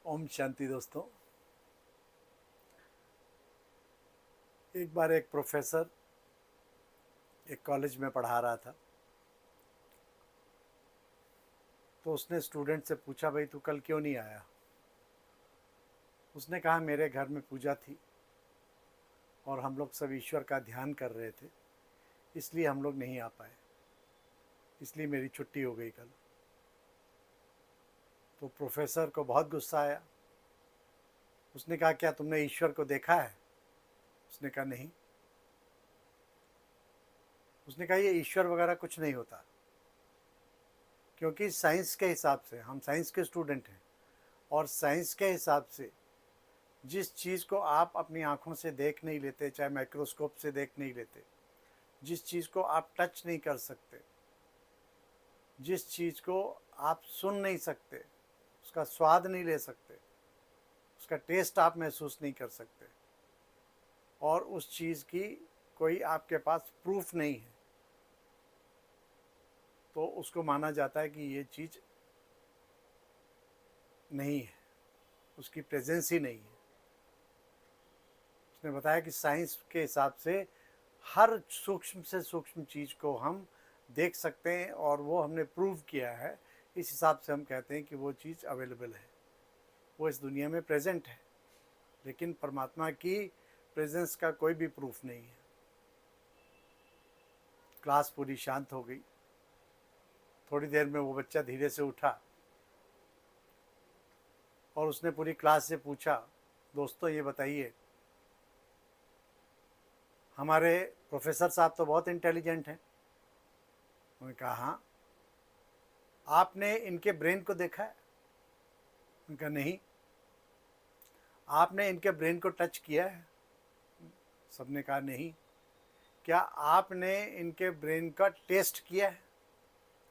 ओम शांति दोस्तों। एक बार एक प्रोफेसर एक कॉलेज में पढ़ा रहा था, तो उसने स्टूडेंट से पूछा, भाई तू कल क्यों नहीं आया? उसने कहा, मेरे घर में पूजा थी और हम लोग सब ईश्वर का ध्यान कर रहे थे, इसलिए हम लोग नहीं आ पाए, इसलिए मेरी छुट्टी हो गई कल। तो प्रोफेसर को बहुत गुस्सा आया। उसने कहा, क्या तुमने ईश्वर को देखा है? उसने कहा, नहीं। उसने कहा, ये ईश्वर वगैरह कुछ नहीं होता, क्योंकि साइंस के हिसाब से, हम साइंस के स्टूडेंट हैं, और साइंस के हिसाब से जिस चीज़ को आप अपनी आँखों से देख नहीं लेते, चाहे माइक्रोस्कोप से देख नहीं लेते, जिस चीज़ को आप टच नहीं कर सकते, जिस चीज़ को आप सुन नहीं सकते, उसका स्वाद नहीं ले सकते, उसका टेस्ट आप महसूस नहीं कर सकते, और उस चीज़ की कोई आपके पास प्रूफ नहीं है, तो उसको माना जाता है कि ये चीज़ नहीं है, उसकी प्रेजेंस ही नहीं है। उसने बताया कि साइंस के हिसाब से हर सूक्ष्म से सूक्ष्म चीज़ को हम देख सकते हैं, और वो हमने प्रूव किया है। इस हिसाब से हम कहते हैं कि वो चीज़ अवेलेबल है, वो इस दुनिया में प्रेजेंट है। लेकिन परमात्मा की प्रेजेंस का कोई भी प्रूफ नहीं है। क्लास पूरी शांत हो गई। थोड़ी देर में वो बच्चा धीरे से उठा और उसने पूरी क्लास से पूछा, दोस्तों ये बताइए, हमारे प्रोफेसर साहब तो बहुत इंटेलिजेंट हैं। उन्होंने कहा, हाँ। आपने इनके ब्रेन को देखा है? उन्होंने कहा, नहीं। आपने इनके ब्रेन को टच किया है? सबने कहा, नहीं। क्या आपने इनके ब्रेन का टेस्ट किया है?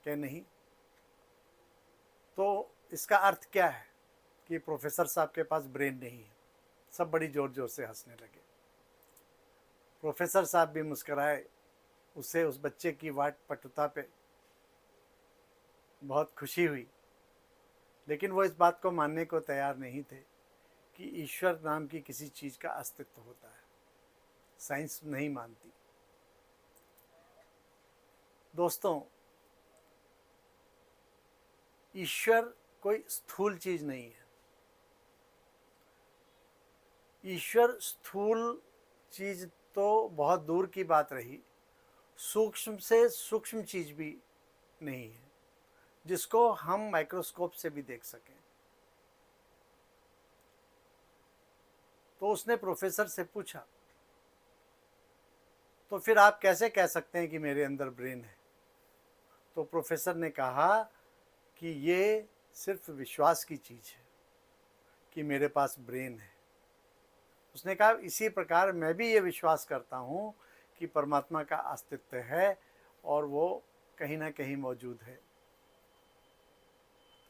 क्या नहीं। तो इसका अर्थ क्या है कि प्रोफेसर साहब के पास ब्रेन नहीं है। सब बड़ी ज़ोर ज़ोर से हंसने लगे। प्रोफेसर साहब भी मुस्कराए। उसे उस बच्चे की वाट पटुता पे बहुत खुशी हुई, लेकिन वो इस बात को मानने को तैयार नहीं थे कि ईश्वर नाम की किसी चीज़ का अस्तित्व होता है। साइंस नहीं मानती। दोस्तों, ईश्वर कोई स्थूल चीज़ नहीं है। ईश्वर स्थूल चीज़ तो बहुत दूर की बात रही, सूक्ष्म से सूक्ष्म चीज़ भी नहीं है जिसको हम माइक्रोस्कोप से भी देख सकें। तो उसने प्रोफेसर से पूछा, तो फिर आप कैसे कह सकते हैं कि मेरे अंदर ब्रेन है? तो प्रोफेसर ने कहा कि ये सिर्फ विश्वास की चीज़ है कि मेरे पास ब्रेन है। उसने कहा, इसी प्रकार मैं भी ये विश्वास करता हूँ कि परमात्मा का अस्तित्व है और वो कहीं ना कहीं मौजूद है।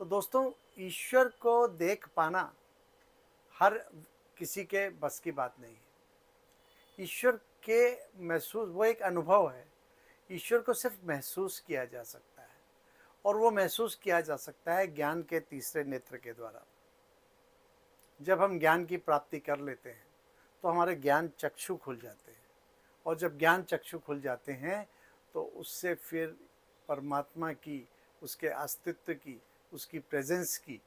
तो दोस्तों, ईश्वर को देख पाना हर किसी के बस की बात नहीं है। ईश्वर के महसूस, वो एक अनुभव है। ईश्वर को सिर्फ महसूस किया जा सकता है, और वो महसूस किया जा सकता है ज्ञान के तीसरे नेत्र के द्वारा। जब हम ज्ञान की प्राप्ति कर लेते हैं तो हमारे ज्ञान चक्षु खुल जाते हैं, और जब ज्ञान चक्षु खुल जाते हैं तो उससे फिर परमात्मा की, उसके अस्तित्व की, उसकी प्रेजेंस की,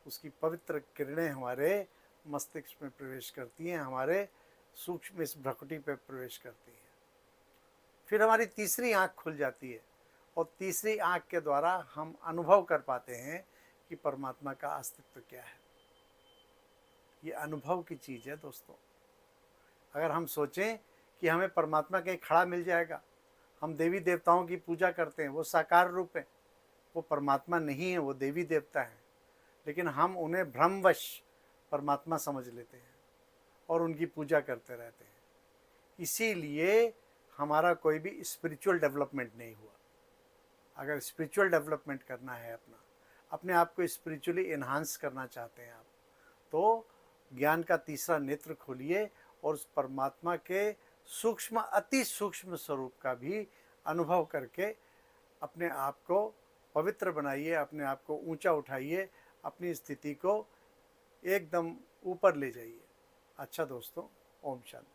उसकी पवित्र किरणें हमारे मस्तिष्क में प्रवेश करती हैं, हमारे सूक्ष्म इस भ्रकुटी पे प्रवेश करती हैं। फिर हमारी तीसरी आँख खुल जाती है, और तीसरी आँख के द्वारा हम अनुभव कर पाते हैं कि परमात्मा का अस्तित्व क्या है। ये अनुभव की चीज़ है दोस्तों। अगर हम सोचें कि हमें परमात्मा कहीं खड़ा मिल जाएगा, हम देवी देवताओं की पूजा करते हैं, वो साकार रूप है, वो परमात्मा नहीं है, वो देवी देवता है, लेकिन हम उन्हें भ्रमवश परमात्मा समझ लेते हैं और उनकी पूजा करते रहते हैं। इसीलिए हमारा कोई भी स्पिरिचुअल डेवलपमेंट नहीं हुआ। अगर स्पिरिचुअल डेवलपमेंट करना है, अपने आप को स्पिरिचुअली इन्हांस करना चाहते हैं आप, तो ज्ञान का तीसरा नेत्र खोलिए और उस परमात्मा के सूक्ष्म, अति सूक्ष्म स्वरूप का भी अनुभव करके अपने आप को पवित्र बनाइए, अपने आप को ऊंचा उठाइए, अपनी स्थिति को एकदम ऊपर ले जाइए। अच्छा दोस्तों, ओम शांति।